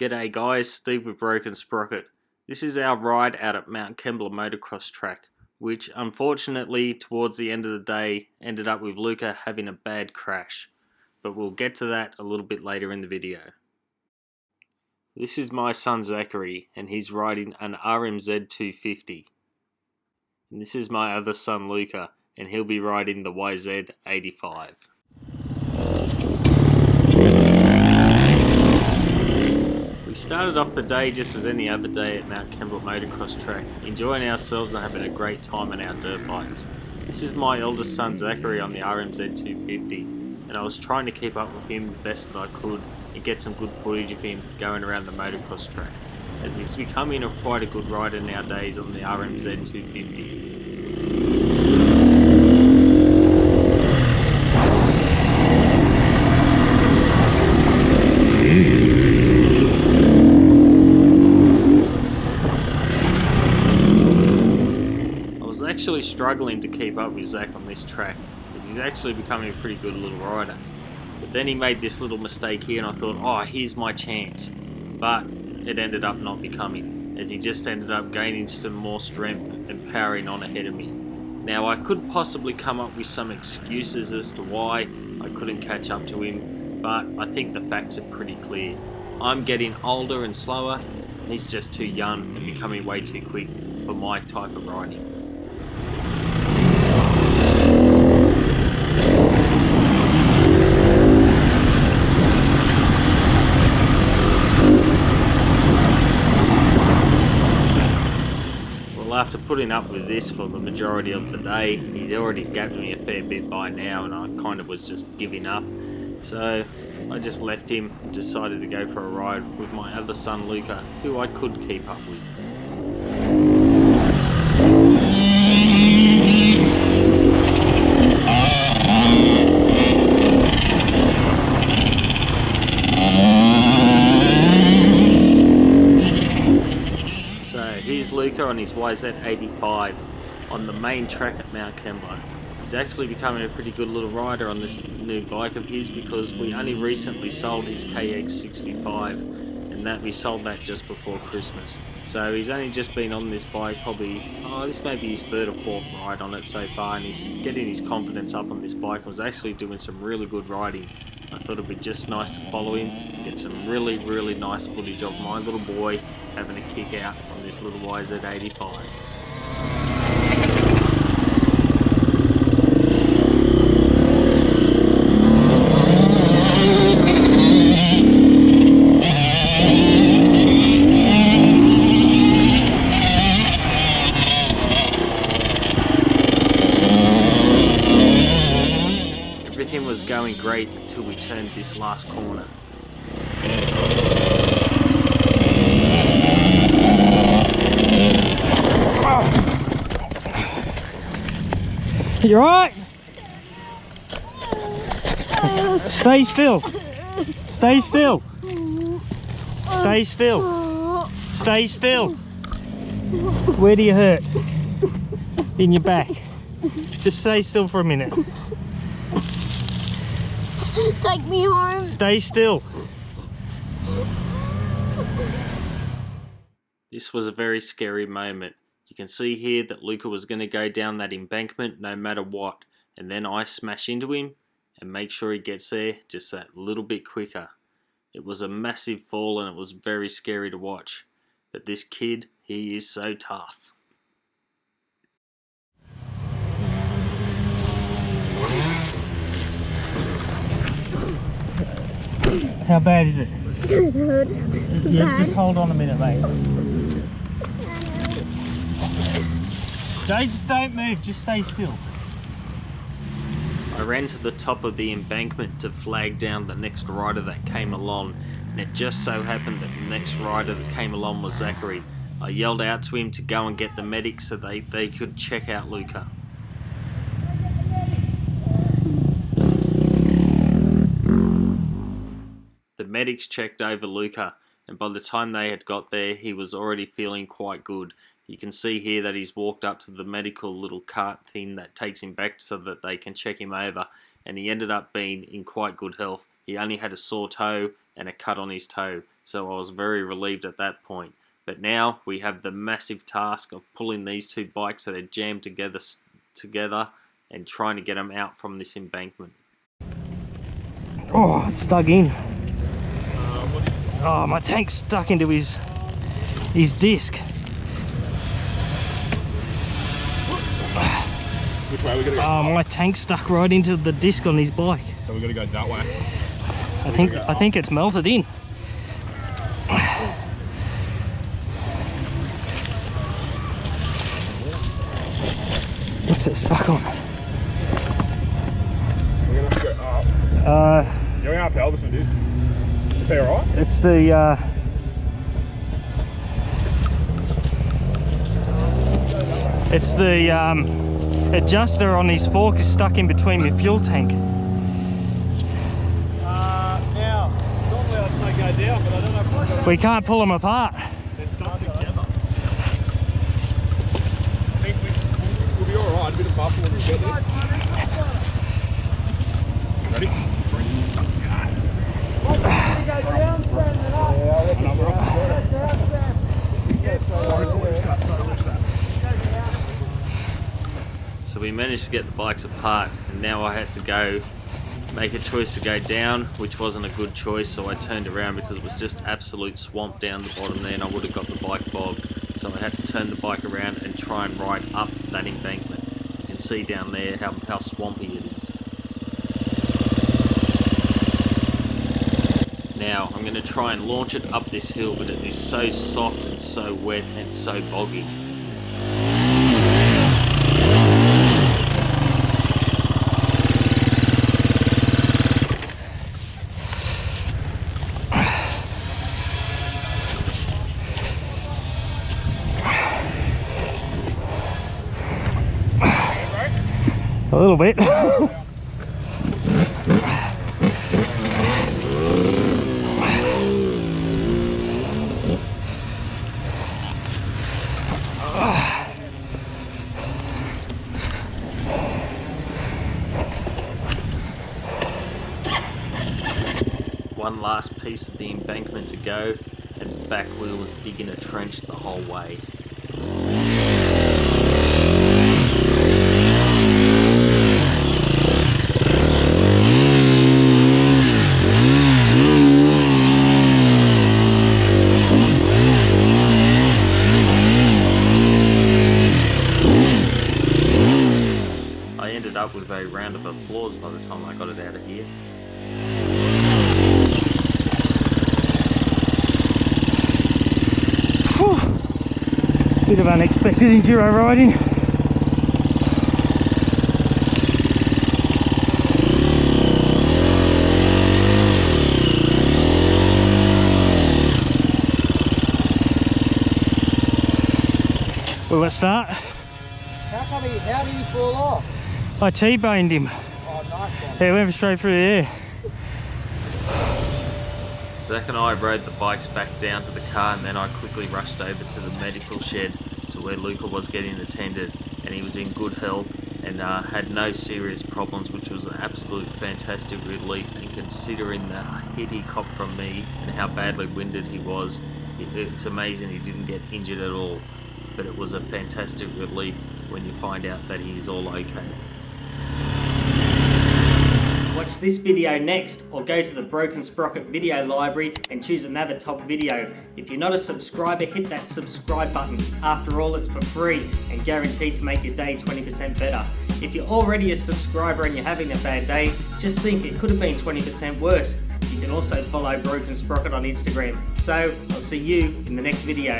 G'day guys, Steve with Broken Sprocket. This is our ride out at Mt Kembla motocross track, which unfortunately towards the end of the day ended up with Luka having a bad crash, but we'll get to that a little bit later in the video. This is my son Zachary and he's riding an RMZ250. And this is my other son Luka and he'll be riding the YZ85. We started off the day just as any other day at Mt Kembla motocross track, enjoying ourselves and having a great time on our dirt bikes. This is my eldest son Zachary on the RMZ250, and I was trying to keep up with him the best that I could and get some good footage of him going around the motocross track, as he's becoming quite a good rider nowadays on the RMZ250. Actually struggling to keep up with Zach on this track, as he's actually becoming a pretty good little rider. But then he made this little mistake here and I thought, oh, here's my chance. But it ended up not becoming, as he just ended up gaining some more strength and powering on ahead of me. Now I could possibly come up with some excuses as to why I couldn't catch up to him, but I think the facts are pretty clear. I'm getting older and slower, and he's just too young and becoming way too quick for my type of riding. After putting up with this for the majority of the day, he'd already gapped me a fair bit by now and I kind of was just giving up. So I just left him and decided to go for a ride with my other son Luka, who I could keep up with. Here's Luka on his YZ85 on the main track at Mt Kembla. He's actually becoming a pretty good little rider on this new bike of his, because we only recently sold his KX65 and that we sold that just before Christmas. So he's only just been on this bike probably, this may be his third or fourth ride on it so far, and he's getting his confidence up on this bike and was actually doing some really good riding. I thought it'd be just nice to follow him, get some really nice footage of my little boy having a kick out on this little YZ85. Everything was going great until we turned this last corner. You alright? Stay still. Stay still. Stay still. Stay still. Where do you hurt? In your back. Just stay still for a minute. Take me home. Stay still. This was a very scary moment. You can see here that Luka was going to go down that embankment no matter what, and then I smash into him and make sure he gets there just that little bit quicker. It was a massive fall and it was very scary to watch, but this kid, he is so tough. How bad is it? It hurts. Yeah, just hold on a minute, mate. Just don't move, just stay still. I ran to the top of the embankment to flag down the next rider that came along, and it just so happened that the next rider that came along was Zachary. I yelled out to him to go and get the medics so they could check out Luka. The medics checked over Luka, and by the time they had got there, he was already feeling quite good. You can see here that he's walked up to the medical little cart thing that takes him back so that they can check him over, and he ended up being in quite good health. He only had a sore toe and a cut on his toe, so I was very relieved at that point. But now we have the massive task of pulling these two bikes that are jammed together and trying to get them out from this embankment. Oh, it's dug in. Oh, my tank's stuck into his disc. Which way are we gonna go? Oh, my tank's stuck right into the disc on his bike. So we're gonna go that way. I think it's melted in. What's it stuck on? We're gonna have to go up. You're gonna have to help us with this. Is that alright? It's the adjuster on his fork is stuck in between my fuel tank. Now, normally I'd say go down, but I don't know if we're gonna... We can't pull them apart. They're stuck together. I think we'll be alright, a bit of buffer when we get there. Ready? So we managed to get the bikes apart, and now I had to go make a choice to go down, which wasn't a good choice, so I turned around because it was just absolute swamp down the bottom there and I would have got the bike bogged. So I had to turn the bike around and try and ride up that embankment. You can see down there how swampy it is. Now I'm going to try and launch it up this hill, but it is so soft and so wet and so boggy. A little bit. One last piece of the embankment to go, and the back wheel was digging a trench the whole way. I ended up with a round of applause by the time I got it out of here. Bit of unexpected enduro riding. Will it start? How did he fall off? I T-boned him. Oh, nice one. Yeah, went straight through the air. Zach and I rode the bikes back down to the car, and then I quickly rushed over to the medical shed to where Luka was getting attended, and he was in good health and had no serious problems, which was an absolute fantastic relief. And considering the hit he copped from me and how badly winded he was, it's amazing he didn't get injured at all. But it was a fantastic relief when you find out that he's all okay. Watch this video next, or go to the Broken Sprocket video library and choose another top video. If you're not a subscriber, hit that subscribe button. After all, it's for free and guaranteed to make your day 20% better. If you're already a subscriber and you're having a bad day, just think it could have been 20% worse. You can also follow Broken Sprocket on Instagram. So, I'll see you in the next video.